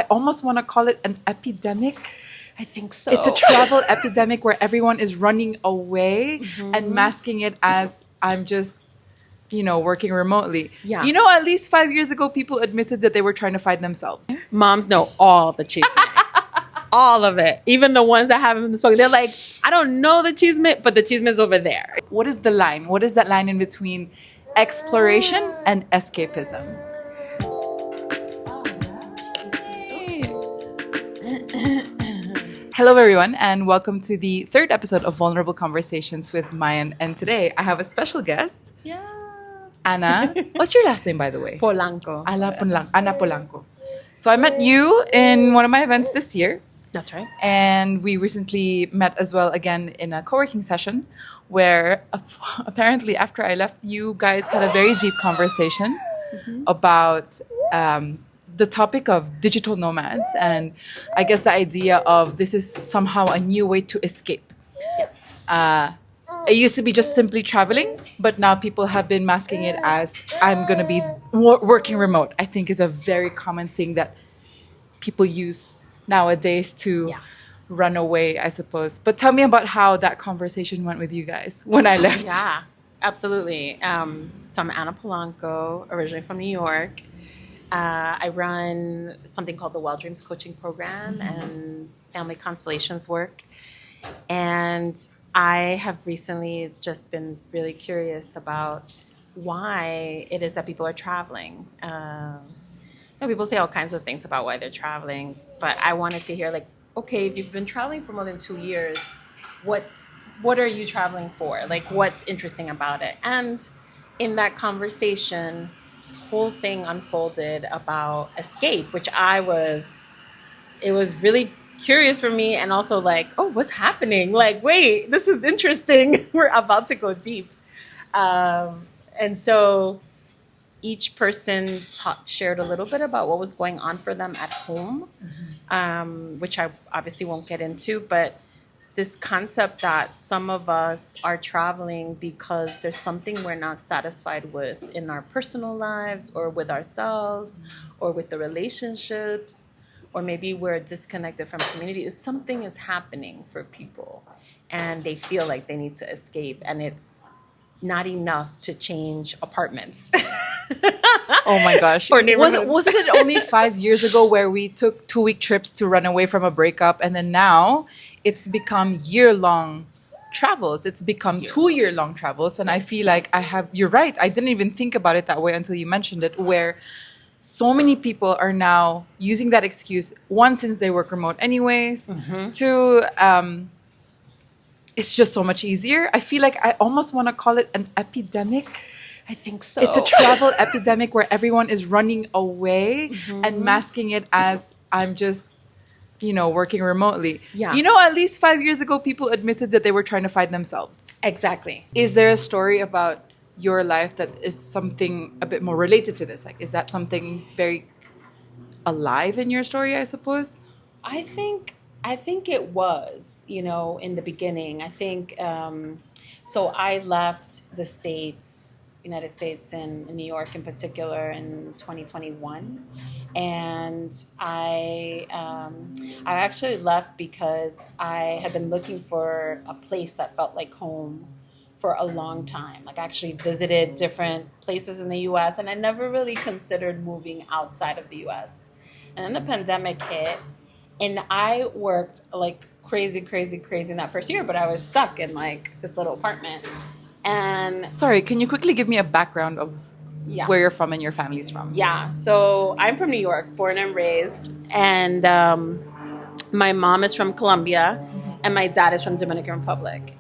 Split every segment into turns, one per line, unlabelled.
almost want to call it an epidemic.
I think so.
It's a travel epidemic where everyone is running away and masking it as I'm just, working remotely.
Yeah.
At least 5 years ago, people admitted that they were trying to find themselves.
Moms know all the chisme. All of it. Even the ones that haven't spoken. They're like, I don't know the chisme, but the chisme is over there.
What is the line? What is that line in between exploration and escapism? Hello, everyone, and welcome to the third episode of Vulnerable Conversations with Mayan. And today I have a special guest, Ana. What's your last name, by the way?
Polanco.
Ana Polanco. So I met you in one of my events this year.
That's right.
And we recently met as well again in a co-working session where apparently after I left, you guys had a very deep conversation about the topic of digital nomads, and I guess the idea of this is somehow a new way to escape. It used to be just simply traveling, but now people have been masking it as I'm going to be working remote. I think is a very common thing that people use nowadays to run away, I suppose. But tell me about how that conversation went with you guys when I left.
Yeah, absolutely. So I'm Ana Polanco, originally from New York. I run something called the Well Dreams Coaching Program and Family Constellations work. And I have recently just been really curious about why it is that people are traveling. People say all kinds of things about why they're traveling, but I wanted to hear, okay, if you've been traveling for more than 2 years, what are you traveling for? What's interesting about it? And in that conversation, this whole thing unfolded about escape, which it was really curious for me, and also what's happening? Wait, this is interesting. We're about to go deep. And so each person shared a little bit about what was going on for them at home, which I obviously won't get into, but this concept that some of us are traveling because there's something we're not satisfied with in our personal lives or with ourselves or with the relationships, or maybe we're disconnected from community. Something is happening for people and they feel like they need to escape, and it's not enough to change apartments.
Oh my gosh. Wasn't it only 5 years ago where we took 2-week trips to run away from a breakup, and then now it's become year-long travels. It's become 2-year-long travels. And I feel like you're right. I didn't even think about it that way until you mentioned it, where so many people are now using that excuse, one, since they work remote anyways, two, it's just so much easier. I feel like I almost want to call it an epidemic.
I think so.
It's a travel epidemic where everyone is running away and masking it as I'm just, working remotely.
Yeah.
At least 5 years ago, people admitted that they were trying to find themselves.
Exactly.
Is there a story about your life that is something a bit more related to this? Is that something very alive in your story, I suppose?
I think it was, in the beginning. I think, so I left the United States and New York in particular in 2021. And I actually left because I had been looking for a place that felt like home for a long time. I actually visited different places in the U.S. and I never really considered moving outside of the U.S. And then the pandemic hit, and I worked crazy in that first year, but I was stuck in this little apartment. And
sorry, can you quickly give me a background of where you're from and your family's from?
Yeah, so I'm from New York, born and raised, and my mom is from Colombia, and my dad is from Dominican Republic.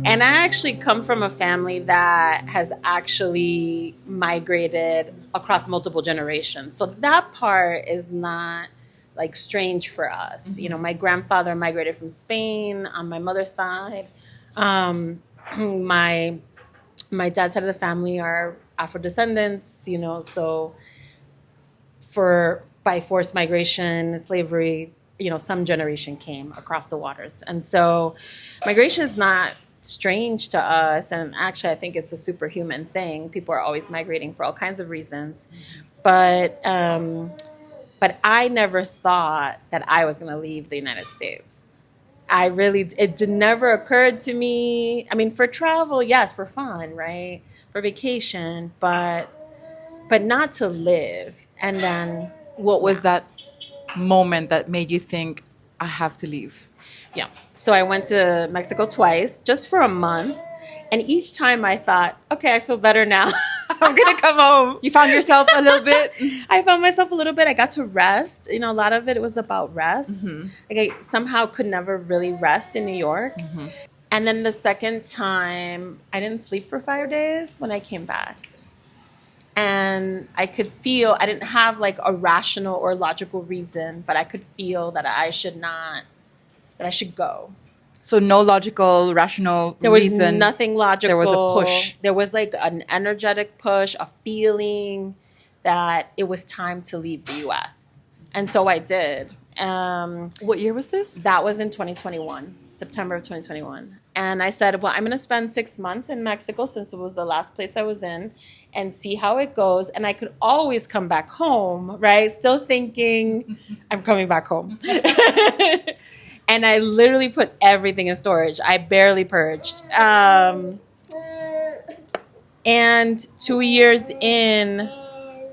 And I actually come from a family that has actually migrated across multiple generations. So that part is not strange for us. My grandfather migrated from Spain on my mother's side. My dad's side of the family are Afro-descendants, so by forced migration, slavery, some generation came across the waters. And so migration is not strange to us. And actually, I think it's a superhuman thing. People are always migrating for all kinds of reasons. But But I never thought that I was going to leave the United States. Never occurred to me. I mean, for travel, yes, for fun, right? For vacation, but not to live. And then
What was that moment that made you think, I have to leave?
yeah. So I went to Mexico twice, just for a month. And each time I thought, okay, I feel better now. I'm going to come home.
You found yourself a little bit?
I found myself a little bit. I got to rest. A lot of it was about rest.
Mm-hmm.
Like I somehow could never really rest in New York.
Mm-hmm.
And then the second time, I didn't sleep for 5 days when I came back. And I could feel, I didn't have like a rational or logical reason, but I could feel that I should go.
So no logical, rational
There was
reason.
nothing logical.
There was a push.
There was like an energetic push, a feeling that it was time to leave the U.S. And so I did.
What year was this?
That was in 2021, September of 2021. And I said, well, I'm going to spend 6 months in Mexico since it was the last place I was in and see how it goes. And I could always come back home, right? Still thinking I'm coming back home. And I literally put everything in storage. I barely purged. And 2 years in,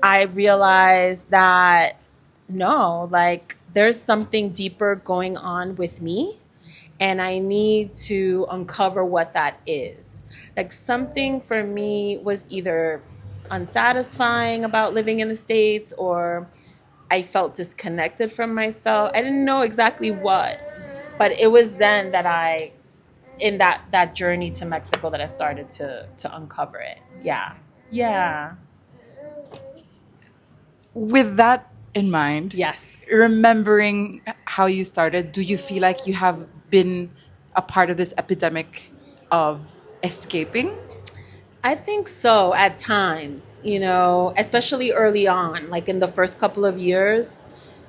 I realized that no, like there's something deeper going on with me. And I need to uncover what that is. Like something for me was either unsatisfying about living in the States, or I felt disconnected from myself. I didn't know exactly what. But it was then that in that journey to Mexico, that I started to uncover it. Yeah. Yeah.
With that in mind,
Yes.
remembering how you started, do you feel like you have been a part of this epidemic of escaping?
I think so at times, especially early on, like in the first couple of years.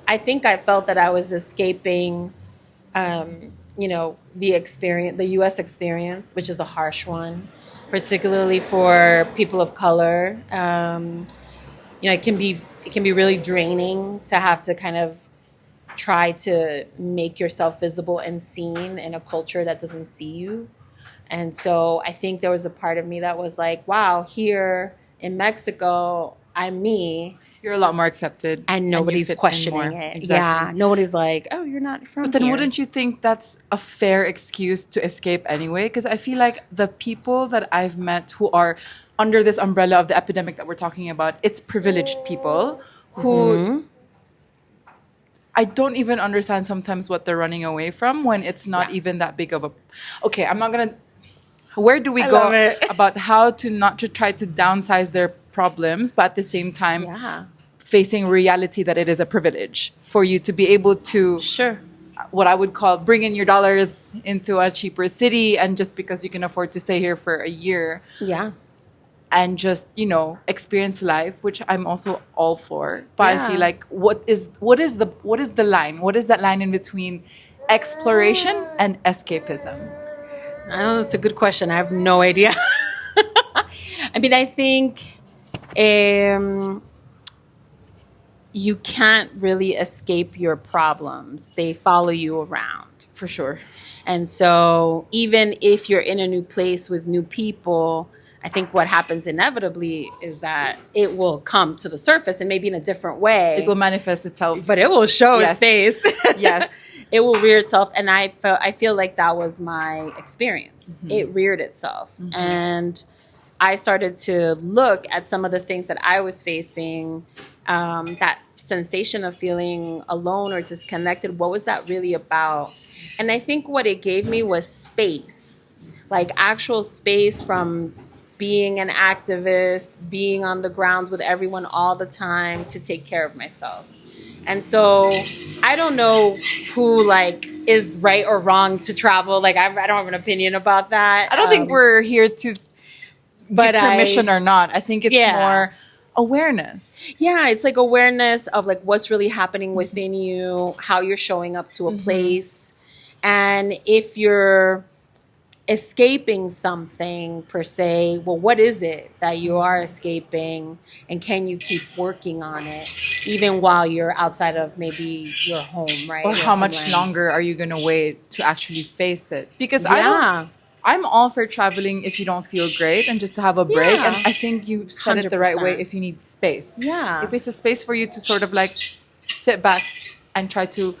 I think I felt that I was escaping the U.S. experience, which is a harsh one, particularly for people of color. It can be really draining to have to kind of try to make yourself visible and seen in a culture that doesn't see you. And so I think there was a part of me that was like, wow, here in Mexico, I'm me.
You're a lot more accepted.
And nobody's questioning it.
Exactly.
Yeah. Nobody's like, oh, you're not from
But then
here.
wouldn't you think that's a fair excuse to escape anyway? Because I feel like the people that I've met who are under this umbrella of the epidemic that we're talking about, it's privileged people who I don't even understand sometimes what they're running away from when it's not even that big of a... Okay, I'm not going to... Where do we go about how to not to try to downsize their problems, but at the same time facing reality that it is a privilege for you to be able to...
Sure.
What I would call bring in your dollars into a cheaper city, and just because you can afford to stay here for a year.
Yeah.
And just, experience life, which I'm also all for. But I feel like what is the line? What is that line in between exploration and escapism?
I don't know, it's a good question. I have no idea. I mean, I think you can't really escape your problems. They follow you around.
For sure.
And so even if you're in a new place with new people, I think what happens inevitably is that it will come to the surface, and maybe in a different way.
It will manifest itself.
But it will show its face.
Yes.
It will rear itself. And I feel like that was my experience. Mm-hmm. It reared itself. Mm-hmm. And I started to look at some of the things that I was facing, that sensation of feeling alone or disconnected. What was that really about? And I think what it gave me was space, like actual space from being an activist, being on the ground with everyone all the time to take care of myself. And so I don't know who is right or wrong to travel. I don't have an opinion about that.
I don't think we're here to get permission or not. I think it's more awareness.
Yeah, it's like awareness of what's really happening within you, how you're showing up to a place. And if you're escaping something per se. Well, what is it that you are escaping, and can you keep working on it even while you're outside of maybe your home, right?
Or
Your
how much
homelands.
longer are you going to wait to actually face it? Because
Yeah.
I'm all for traveling if you don't feel great and just to have a break.
Yeah.
And I think you said it the right way
100%.
if you need space.
Yeah.
If it's a space for you to sort of like sit back and try to,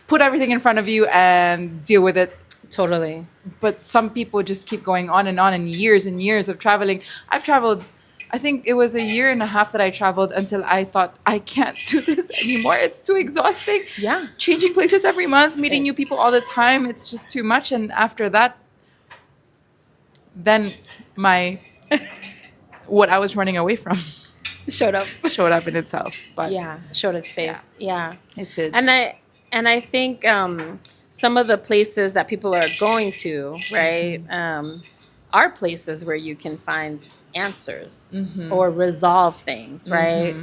put everything in front of you and deal with it.
Totally.
But some people just keep going on and years of traveling. I've traveled, I think it was a year and a half that I traveled until I thought, I can't do this anymore. It's too exhausting.
Yeah.
Changing places every month, meeting new
Yes.
people all the time. It's just too much. And after that, then what I was running away from
Showed up
in itself. But
Yeah, showed its face. Yeah.
it did.
And I think some of the places that people are going to, right, are places where you can find answers or resolve things, right?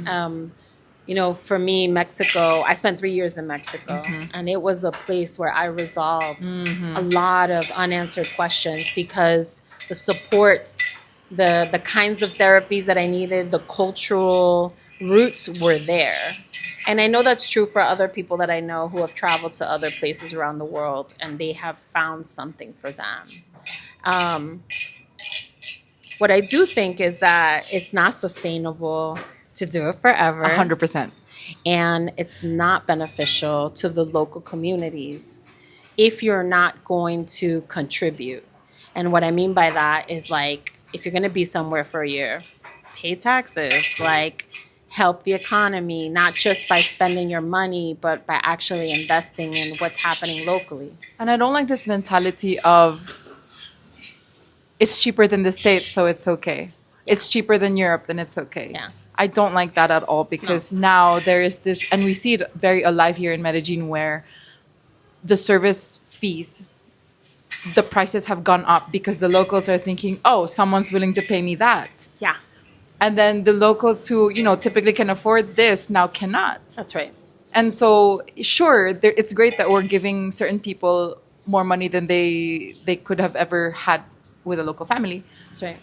For me, Mexico, I spent 3 years in Mexico, and it was a place where I resolved a lot of unanswered questions because the supports, the kinds of therapies that I needed, the cultural roots were there. And I know that's true for other people that I know who have traveled to other places around the world, and they have found something for them. What I do think is that it's not sustainable to do it forever.
100%.
And it's not beneficial to the local communities if you're not going to contribute. And what I mean by that is, like, if you're going to be somewhere for a year, pay taxes, like help the economy, not just by spending your money, but by actually investing in what's happening locally.
And I don't like this mentality of it's cheaper than the States, so it's okay. It's cheaper than Europe, then it's okay.
Yeah.
I don't like that at all because now there is this, and we see it very alive here in Medellin, where the service fees, the prices have gone up because the locals are thinking, oh, someone's willing to pay me that.
Yeah,
And then the locals who, typically can afford this now cannot.
that's right.
And so, sure, it's great that we're giving certain people more money than they could have ever had with a local family.
That's right.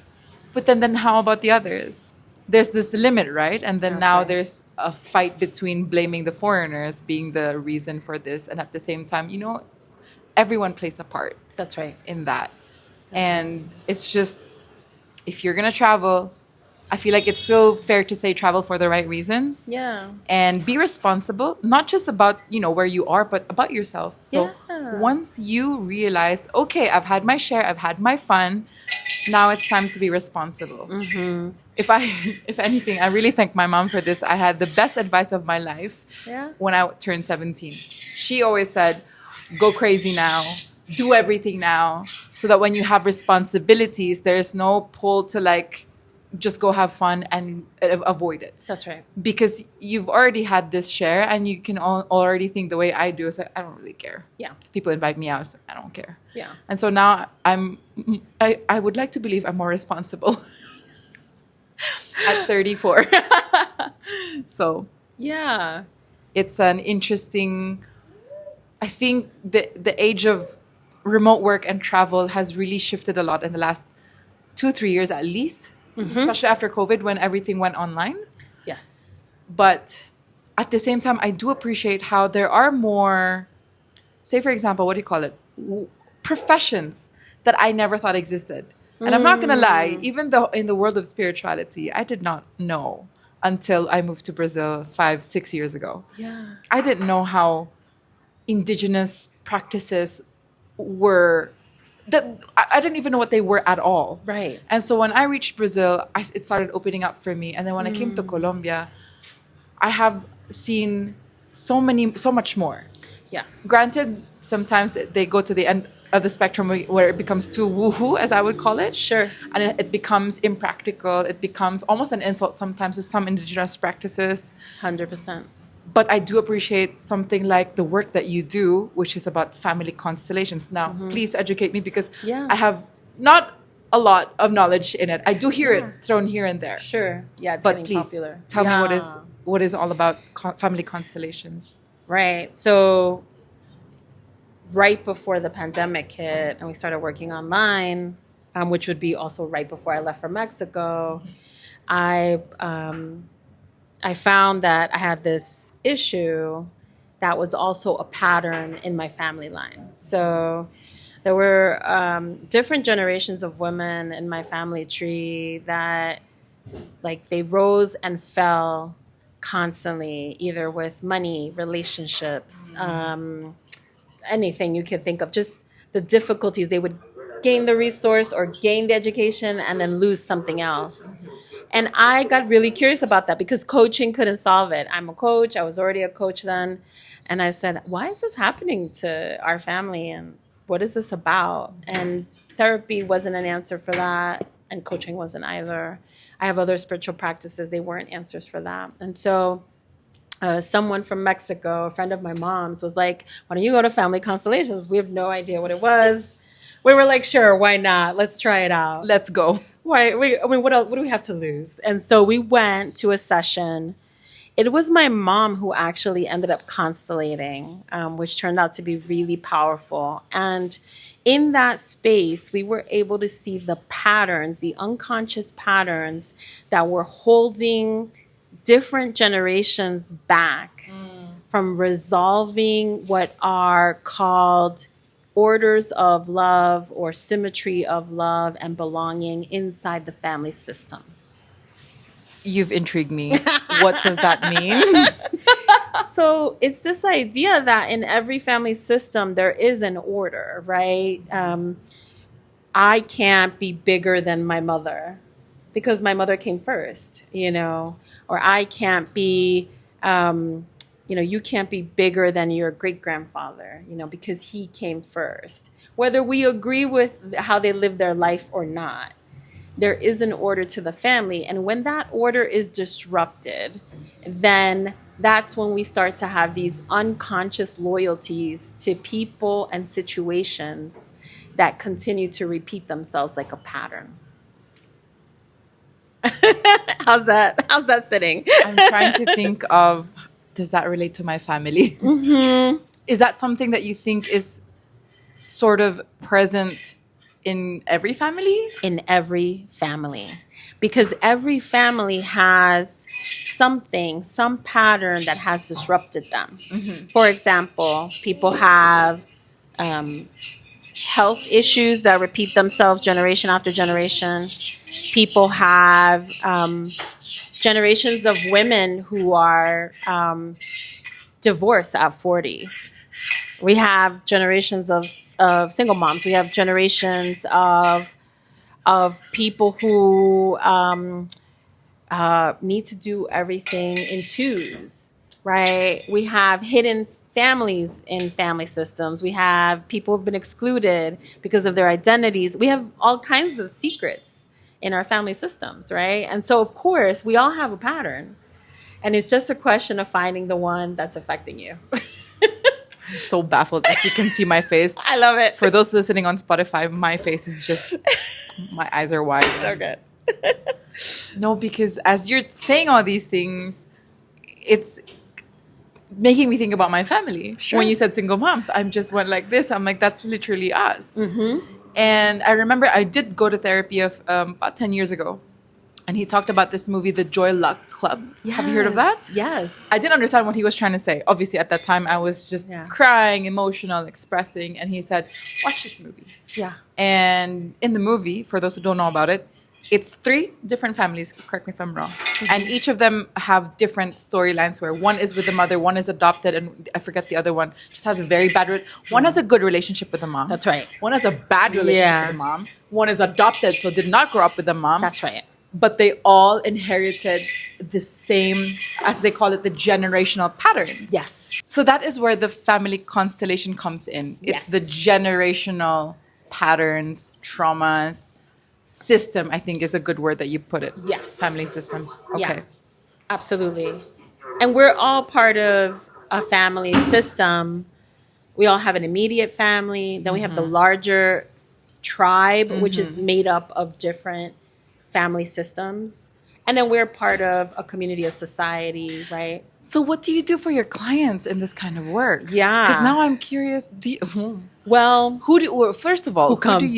But then how about the others? There's this limit, right? And then
That's
now
right.
there's a fight between blaming the foreigners being the reason for this. And at the same time, everyone plays a part
That's right.
in that. And it's just, if you're going to travel, I feel like it's still fair to say travel for the right reasons.
Yeah.
And be responsible, not just about, where you are, but about yourself. So
Yes.
once you realize, okay, I've had my share, I've had my fun, now it's time to be responsible. If anything, I really thank my mom for this. I had the best advice of my life when I turned 17. She always said, go crazy now, do everything now, so that when you have responsibilities, there's no pull to just go have fun and avoid it.
That's right.
Because you've already had this share and you can already think the way I do. It's like, I don't really care.
Yeah.
People invite me out, so I don't care.
Yeah.
And so now I would like to believe I'm more responsible at 34. So
Yeah.
it's an interesting, I think the age of remote work and travel has really shifted a lot in the last 2-3 years at least. Especially after COVID when everything went online.
Yes.
But at the same time, I do appreciate how there are more, say, for example, what do you call it? Professions that I never thought existed. And I'm not going to lie, even though in the world of spirituality, I did not know until I moved to Brazil 5-6 years ago.
Yeah.
I didn't know how indigenous practices were. That I didn't even know what they were at all.
Right.
And so when I reached Brazil, it started opening up for me. And then when I came to Colombia, I have seen so much more.
Yeah.
Granted, sometimes they go to the end of the spectrum where it becomes too woohoo, as I would call it.
Sure.
And it becomes impractical. It becomes almost an insult sometimes to some indigenous practices.
100%.
But I do appreciate something like the work that you do, which is about family constellations. Now, please educate me because I have not a lot of knowledge in it. I do hear it thrown here and there.
Sure. Yeah, it's
But
getting
please
popular.
tell me what is all about family constellations.
Right. So right before the pandemic hit and we started working online, which would be also right before I left for Mexico, I found that I had this issue that was also a pattern in my family line. So there were different generations of women in my family tree that, like, they rose and fell constantly, either with money, relationships, anything you could think of, just the difficulties. They would gain the resource or gain the education and then lose something else. And I got really curious about that because coaching couldn't solve it. I'm a coach. I was already a coach then. And I said, why is this happening to our family? And what is this about? And therapy wasn't an answer for that. And coaching wasn't either. I have other spiritual practices. They weren't answers for that. And so someone from Mexico, a friend of my mom's, was like, why don't you go to Family Constellations? We have no idea what it was. We were like, sure, why not? Let's try it out.
Let's go.
Why? I mean, what else? What do we have to lose? And so we went to a session. It was my mom who actually ended up constellating, which turned out to be really powerful. And in that space, we were able to see the patterns, the unconscious patterns that were holding different generations back from resolving what are called orders of love or symmetry of love and belonging inside the family system.
You've intrigued me. What does that mean?
So it's this idea that in every family system, there is an order, right? I can't be bigger than my mother because my mother came first, or I can't be, you can't be bigger than your great-grandfather, because he came first. Whether we agree with how they live their life or not, there is an order to the family. And when that order is disrupted, then that's when we start to have these unconscious loyalties to people and situations that continue to repeat themselves like a pattern. How's that sitting?
I'm trying to think of, does that relate to my family?
Mm-hmm.
Is that something that you think is sort of present in every family?
In every family. Because every family has some pattern that has disrupted them. Mm-hmm. For example, people have health issues that repeat themselves generation after generation. People have generations of women who are divorced at 40. We have generations of single moms. We have generations of people who need to do everything in twos, right? We have hidden families in family systems. We have people who've been excluded because of their identities. We have all kinds of secrets in our family systems, right? And so, of course, we all have a pattern. And it's just a question of finding the one that's affecting you.
I'm so baffled, as you can see my face.
I love it.
For those listening on Spotify, my face is just, my eyes are wide.
So good.
No, because as you're saying all these things, it's making me think about my family. Sure. When you said single moms, I just went like this. I'm like, that's literally us. Mm-hmm. And I remember I did go to therapy about 10 years ago. And he talked about this movie, The Joy Luck Club. Yes. Have you heard of that?
Yes.
I didn't understand what he was trying to say. Obviously, at that time, I was just crying, emotional, expressing. And he said, watch this movie.
Yeah.
And in the movie, for those who don't know about it, it's 3 different families, correct me if I'm wrong. Mm-hmm. And each of them have different storylines where one is with the mother, one is adopted, and I forget the other one. Just has a very bad... One has a good relationship with the mom.
That's right.
One has a bad relationship with the mom. One is adopted, so did not grow up with the mom.
That's right.
But they all inherited the same, as they call it, the generational patterns.
Yes.
So that is where the family constellation comes in. It's the generational patterns, traumas, system, I think is a good word that you put it.
Yes.
Family system. Okay.
Yeah, absolutely. And we're all part of a family system. We all have an immediate family. Then we have the larger tribe, which is made up of different family systems. And then we're part of a community, a society, right?
So what do you do for your clients in this kind of work?
Yeah.
Because now I'm curious.
Well,
First of all,
who comes?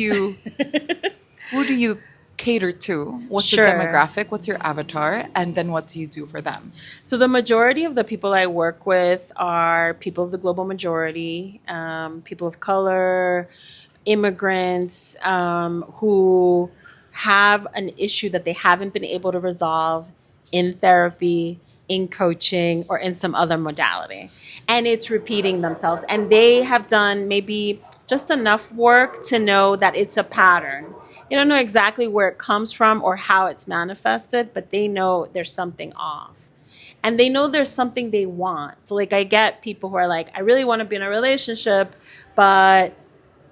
who do you cater to? What's
Sure.
the demographic? What's your avatar? And then what do you do for them?
So the majority of the people I work with are people of the global majority, people of color, immigrants who have an issue that they haven't been able to resolve in therapy, in coaching, or in some other modality. And it's repeating themselves. And they have done maybe just enough work to know that it's a pattern. They don't know exactly where it comes from or how it's manifested, but they know there's something off. And they know there's something they want. So like I get people who are like, I really want to be in a relationship, but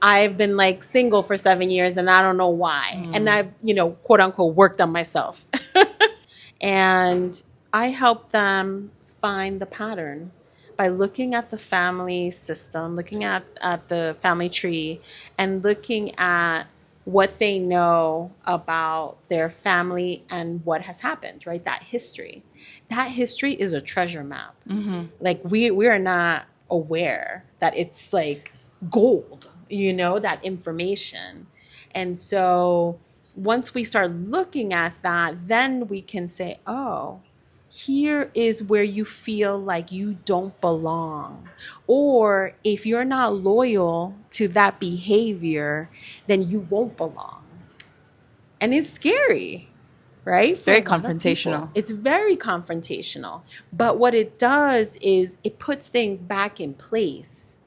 I've been like single for 7 years and I don't know why. And I've, quote unquote, worked on myself. And I help them find the pattern by looking at the family system, looking at the family tree, and looking at what they know about their family and what has happened, right? That history. That history is a treasure map. Like we are not aware that it's like gold, that information. And so once we start looking at that, then we can say, oh, here is where you feel like you don't belong. Or if you're not loyal to that behavior, then you won't belong. And it's scary, right?
Very confrontational.
It's very confrontational. But what it does is it puts things back in place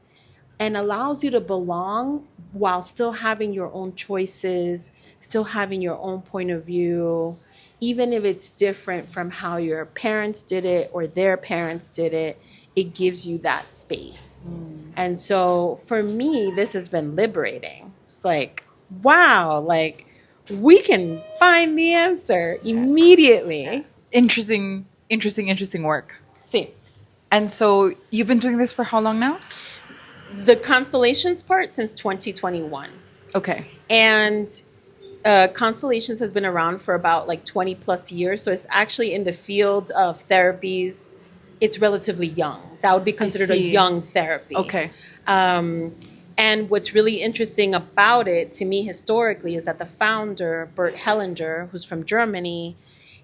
and allows you to belong while still having your own choices, still having your own point of view, even if it's different from how your parents did it or their parents did it, it gives you that space. And so for me, this has been liberating. It's like, wow, like we can find the answer immediately.
Interesting work.
See.
And so you've been doing this for how long now?
The Constellations part since 2021.
Okay.
And Constellations has been around for about like 20 plus years. So it's actually in the field of therapies. It's relatively young. That would be considered a young therapy.
Okay.
And what's really interesting about it to me historically is that the founder, Bert Hellinger, who's from Germany,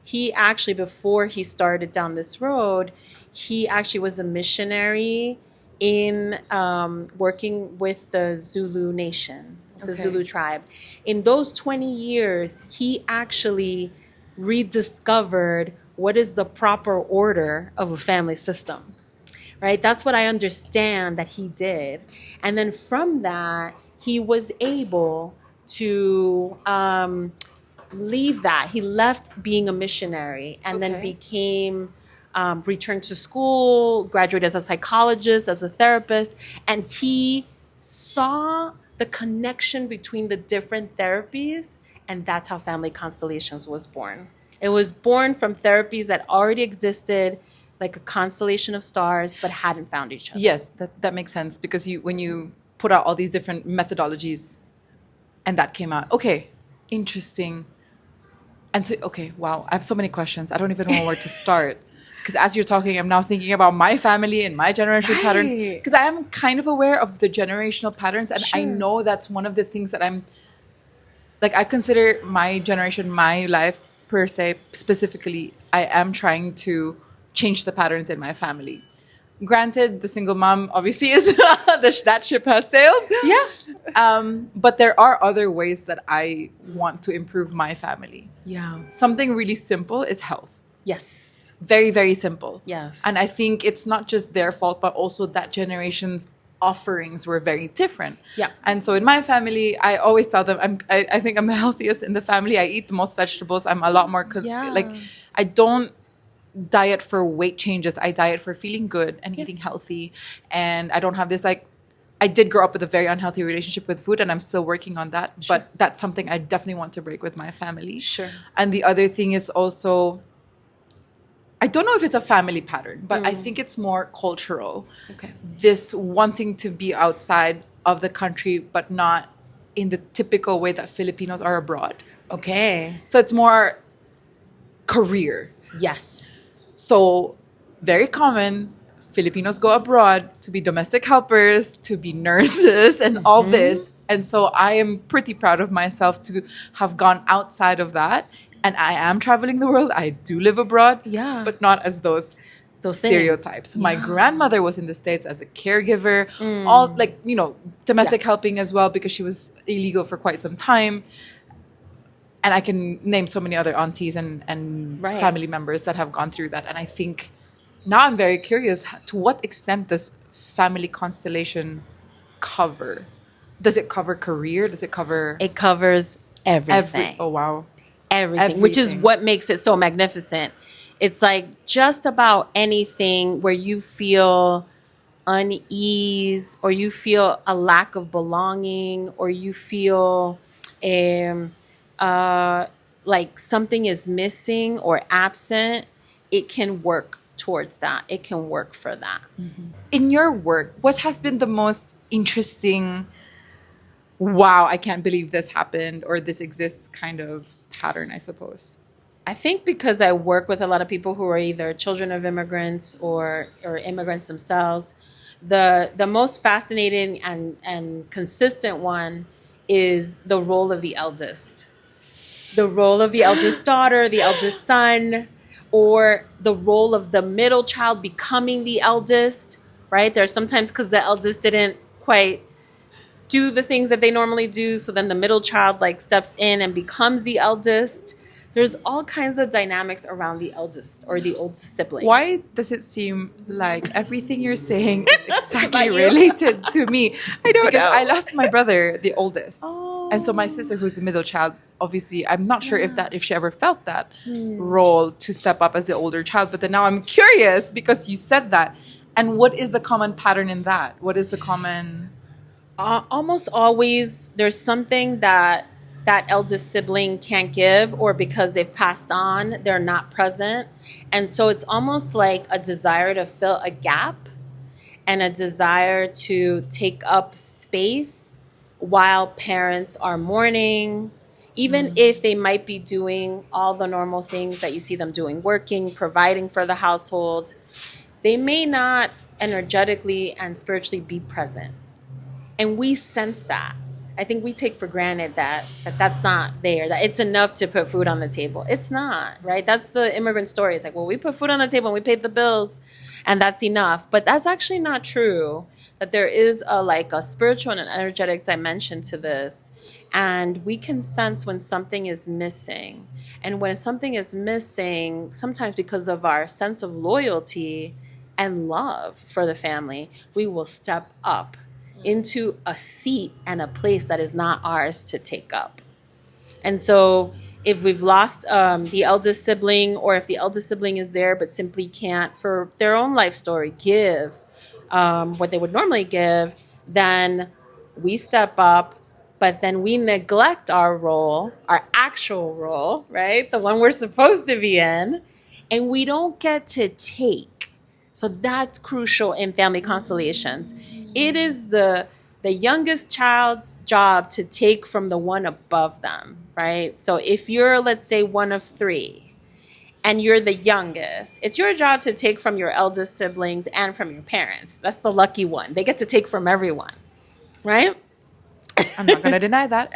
he actually, before he started down this road, he actually was a missionary in working with the Zulu nation, the Zulu tribe. In those 20 years, he actually rediscovered what is the proper order of a family system, right? That's what I understand that he did. And then from that, he was able to leave that. He left being a missionary and then became... returned to school, graduated as a psychologist, as a therapist, and he saw the connection between the different therapies, and that's how Family Constellations was born. It was born from therapies that already existed, like a constellation of stars, but hadn't found each other.
Yes, that makes sense, because when you put out all these different methodologies and that came out. Okay, interesting. And so, wow, I have so many questions. I don't even know where to start. Because as you're talking, I'm now thinking about my family and my generational patterns. Because I am kind of aware of the generational patterns. And I know that's one of the things that I'm... Like, I consider my generation, my life, per se, specifically, I am trying to change the patterns in my family. Granted, the single mom obviously is... that ship has sailed.
Yeah.
But there are other ways that I want to improve my family.
Yeah.
Something really simple is health.
Yes.
Very, very simple.
Yes.
And I think it's not just their fault, but also that generation's offerings were very different.
Yeah.
And so in my family, I always tell them, I think I'm the healthiest in the family. I eat the most vegetables. I'm a lot more, like, I don't diet for weight changes. I diet for feeling good and eating healthy. And I don't have this, like, I did grow up with a very unhealthy relationship with food, and I'm still working on that. Sure. But that's something I definitely want to break with my family.
Sure.
And the other thing is also... I don't know if it's a family pattern, but I think it's more cultural.
Okay.
This wanting to be outside of the country, but not in the typical way that Filipinos are abroad.
Okay.
So it's more career.
Yes.
So very common. Filipinos go abroad to be domestic helpers, to be nurses, and all this. And so I am pretty proud of myself to have gone outside of that. And I am traveling the world. I do live abroad, but not as those stereotypes.
Things.
My grandmother was in the States as a caregiver, all like, domestic helping as well, because she was illegal for quite some time. And I can name so many other aunties and family members that have gone through that. And I think now I'm very curious, to what extent does family constellation cover? Does it cover career? Does it cover...
It covers everything.
Oh, wow.
Everything, which is what makes it so magnificent. It's like just about anything where you feel unease, or you feel a lack of belonging, or you feel like something is missing or absent, it can work towards that. It can work for that.
In your work, what has been the most interesting, wow, I can't believe this happened, or this exists kind of pattern, I suppose?
I think because I work with a lot of people who are either children of immigrants or immigrants themselves, the most fascinating and consistent one is the role of the eldest. The role of the eldest daughter, the eldest son, or the role of the middle child becoming the eldest, right? There's sometimes because the eldest didn't quite do the things that they normally do, so then the middle child like steps in and becomes the eldest. There's all kinds of dynamics around the eldest or the oldest sibling.
Why does it seem like everything you're saying is exactly related to me?
I don't know.
Because I lost my brother, the oldest. And so my sister, who's the middle child, obviously, I'm not sure if she ever felt that role to step up as the older child. But then now I'm curious because you said that. And what is the common pattern in that? What is the common...
Almost always there's something that eldest sibling can't give, or because they've passed on, they're not present. And so it's almost like a desire to fill a gap and a desire to take up space while parents are mourning, even if they might be doing all the normal things that you see them doing, working, providing for the household. They may not energetically and spiritually be present. And we sense that. I think we take for granted that that's not there, that it's enough to put food on the table. It's not, right? That's the immigrant story. It's like, well, we put food on the table and we paid the bills and that's enough. But that's actually not true, that there is a spiritual and an energetic dimension to this. And we can sense when something is missing. And when something is missing, sometimes because of our sense of loyalty and love for the family, we will step up into a seat and a place that is not ours to take up. And so if we've lost the eldest sibling, or if the eldest sibling is there but simply can't, for their own life story, give what they would normally give, then we step up, but then we neglect our role, our actual role, right? The one we're supposed to be in, and we don't get to take. So that's crucial in family constellations. It is the youngest child's job to take from the one above them, right? So if you're, let's say, one of three, and you're the youngest, it's your job to take from your eldest siblings and from your parents. That's the lucky one. They get to take from everyone, right?
I'm not going to deny that.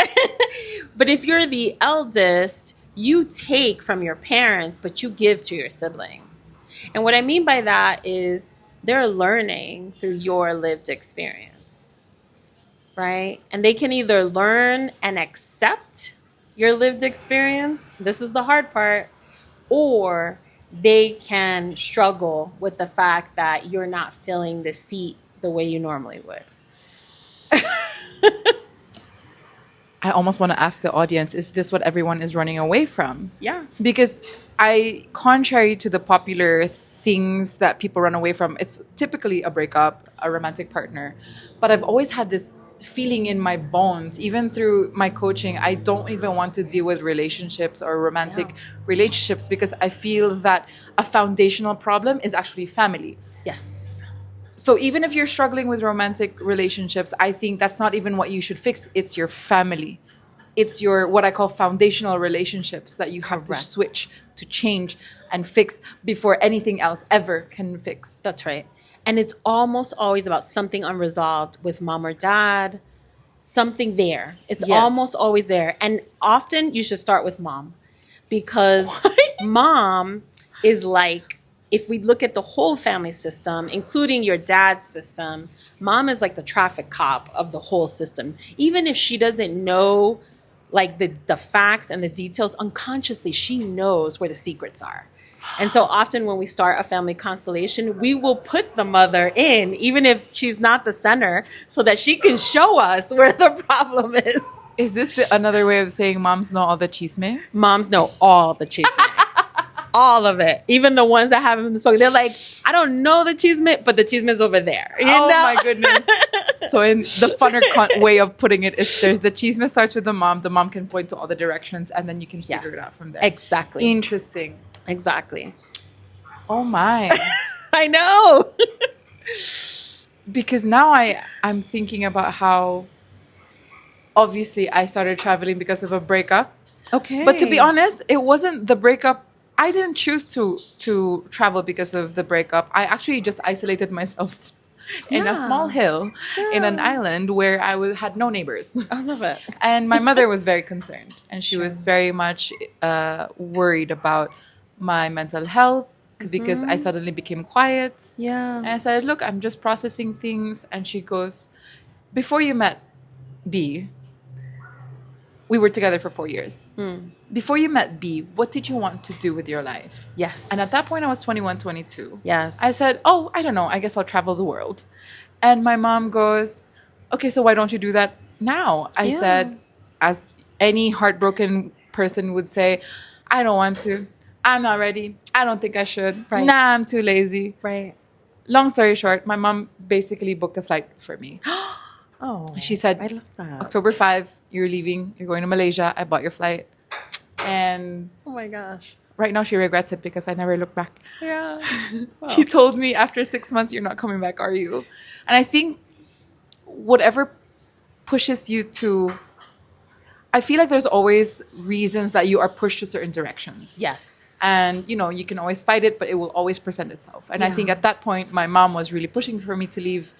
But if you're the eldest, you take from your parents, but you give to your siblings. And what I mean by that is they're learning through your lived experience, right? And they can either learn and accept your lived experience, this is the hard part, or they can struggle with the fact that you're not filling the seat the way you normally would.
I almost want to ask the audience, is this what everyone is running away from?
Yeah.
Because contrary to the popular things that people run away from, it's typically a breakup, a romantic partner. But I've always had this feeling in my bones, even through my coaching, I don't even want to deal with relationships or romantic relationships, because I feel that a foundational problem is actually family.
Yes.
So even if you're struggling with romantic relationships, I think that's not even what you should fix. It's your family. It's your, what I call foundational relationships that you have to switch, to change. and fix before anything else ever can fix.
That's right. And it's almost always about something unresolved with mom or dad, something there. It's
Yes.
almost always there. And often you should start with mom, because mom is like, if we look at the whole family system, including your dad's system, mom is like the traffic cop of the whole system. Even if she doesn't know like the facts and the details, unconsciously she knows where the secrets are. And so often when we start a family constellation, we will put the mother in, even if she's not the center, so that she can show us where the problem is.
Is this another way of saying moms know all the chisme?
Moms know all the chisme. All of it. Even the ones that haven't been spoken. They're like, I don't know the chisme, but the chisme is over there. You know?
My goodness. So in the funner way of putting it is there's the chisme starts with the mom can point to all the directions, and then you can figure it out from there.
Exactly.
Interesting.
Exactly.
Oh my.
I know.
Because now I'm thinking about how obviously I started traveling because of a breakup.
Okay.
But to be honest, it wasn't the breakup. I didn't choose to travel because of the breakup. I actually just isolated myself in a small hill in an island where I had no neighbors.
I love it.
And my mother was very concerned, and she was very much worried about my mental health because I suddenly became quiet.
Yeah.
And I said, look, I'm just processing things. And she goes, before you met B, we were together for 4 years. Before you met B, what did you want to do with your life?
Yes.
And at that point, I was 21, 22.
Yes.
I said, oh, I don't know. I guess I'll travel the world. And my mom goes, okay, so why don't you do that now? I said, as any heartbroken person would say, I don't want to. I'm not ready. I don't think I should.
Right.
Nah, I'm too lazy.
Right.
Long story short, my mom basically booked a flight for me.
Oh.
She said,
I love that.
October 5, you're leaving. You're going to Malaysia. I bought your flight. And
Oh my gosh.
right now she regrets it because I never looked back.
Yeah. Wow.
She told me after 6 months, you're not coming back, are you? And I think whatever pushes you to... I feel like there's always reasons that you are pushed to certain directions.
Yes.
And, you can always fight it, but it will always present itself. And I think at that point, my mom was really pushing for me to leave,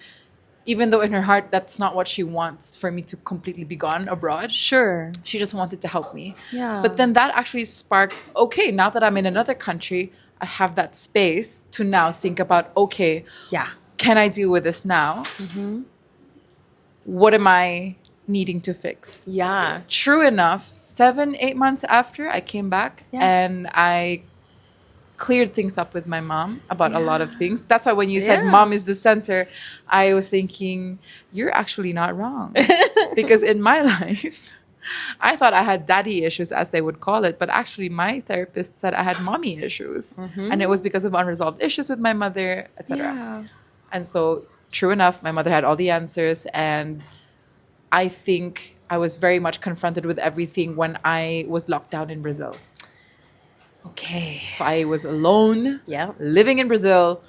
even though in her heart, that's not what she wants, for me to completely be gone abroad.
Sure.
She just wanted to help me.
Yeah.
But then that actually sparked, okay, now that I'm in another country, I have that space to now think about, okay, can I deal with this now? What am I needing to fix?
Yeah.
True enough, 7-8 months after I came back and I cleared things up with my mom about a lot of things. That's why when you said mom is the center, I was thinking, you're actually not wrong. Because in my life, I thought I had daddy issues, as they would call it. But actually, my therapist said I had mommy issues. And it was because of unresolved issues with my mother, etc.
Yeah.
And so, true enough, my mother had all the answers. And I think I was very much confronted with everything when I was locked down in Brazil.
Okay.
So I was alone,
Yeah.
living in Brazil,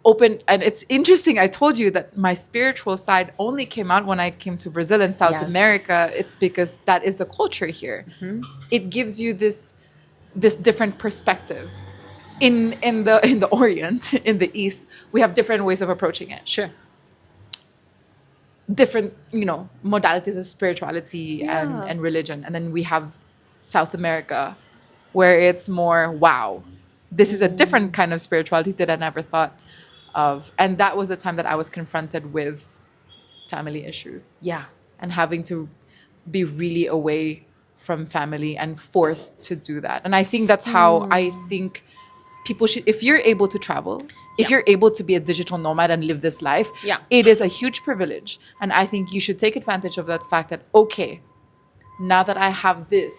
open. And it's interesting, I told you that my spiritual side only came out when I came to Brazil and South America. It's because that is the culture here. It gives you this different perspective. In the Orient, in the East, we have different ways of approaching it.
Sure.
Different, modalities of spirituality and religion. And then we have South America, where it's more, wow, this is a different kind of spirituality that I never thought of. And that was the time that I was confronted with family issues.
Yeah.
And having to be really away from family and forced to do that. And I think that's how I think people should, if you're able to travel, if you're able to be a digital nomad and live this life, it is a huge privilege. And I think you should take advantage of that fact that, okay, now that I have this,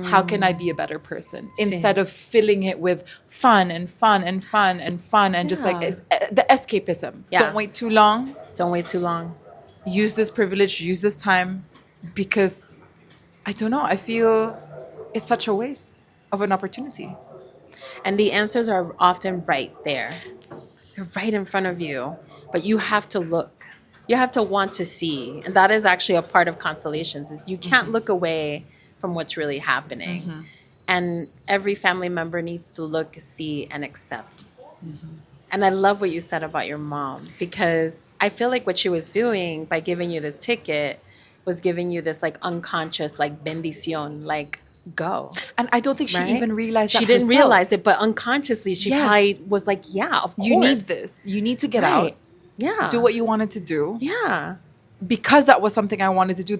how can I be a better person? Instead of filling it with fun and fun and fun and fun and just like the escapism. Don't wait too long.
Don't wait too long.
Use this privilege, use this time, because I don't know, I feel it's such a waste of an opportunity.
And the answers are often right there. They're right in front of you, but you have to look. You have to want to see. And that is actually a part of Constellations, is you can't look away from what's really happening. And every family member needs to look, see, and accept. And I love what you said about your mom, because I feel like what she was doing by giving you the ticket was giving you this like unconscious like bendición, like go.
And I don't think she
Right?
even realized that
She didn't
herself.
realize it, but unconsciously she
Yes.
probably was like, yeah, of course.
You need this. You need to get out.
Right. Yeah.
Do what you wanted to do.
Yeah.
Because that was something I wanted to do.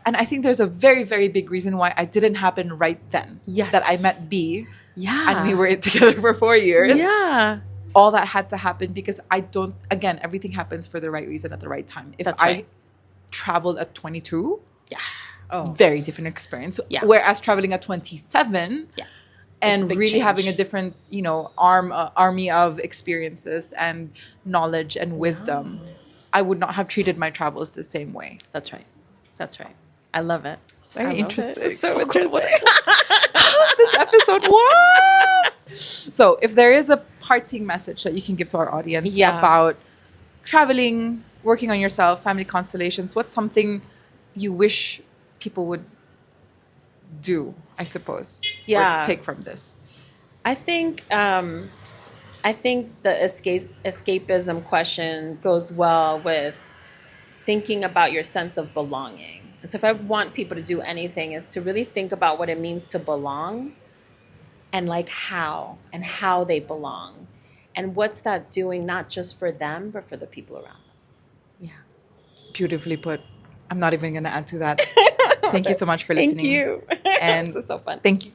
And I think there's a very, very big reason why it didn't happen right then.
Yes.
That I met B.
Yeah.
And we were together for 4 years.
Yeah.
All that had to happen because again, everything happens for the right reason at the right time. If
That's
I
right.
traveled at 22,
Yeah. Oh.
very different experience.
Yeah.
Whereas traveling at 27
Yeah. It's a
and
big
really
change.
having a different, army of experiences and knowledge and wisdom, I would not have treated my travels the same way.
That's right. That's right. I love it.
Very
I love
interesting.
it. It's so interesting.
This episode, what? So, if there is a parting message that you can give to our audience
Yeah.
about traveling, working on yourself, family constellations, what's something you wish people would do, I suppose,
Yeah.
or take from this?
I think the escapism question goes well with thinking about your sense of belonging. And so if I want people to do anything, is to really think about what it means to belong, and like how they belong, and what's that doing not just for them but for the people around them.
Yeah. Beautifully put. I'm not even going to add to that. Thank you so much for listening.
Thank you.
And
This was so fun.
thank you.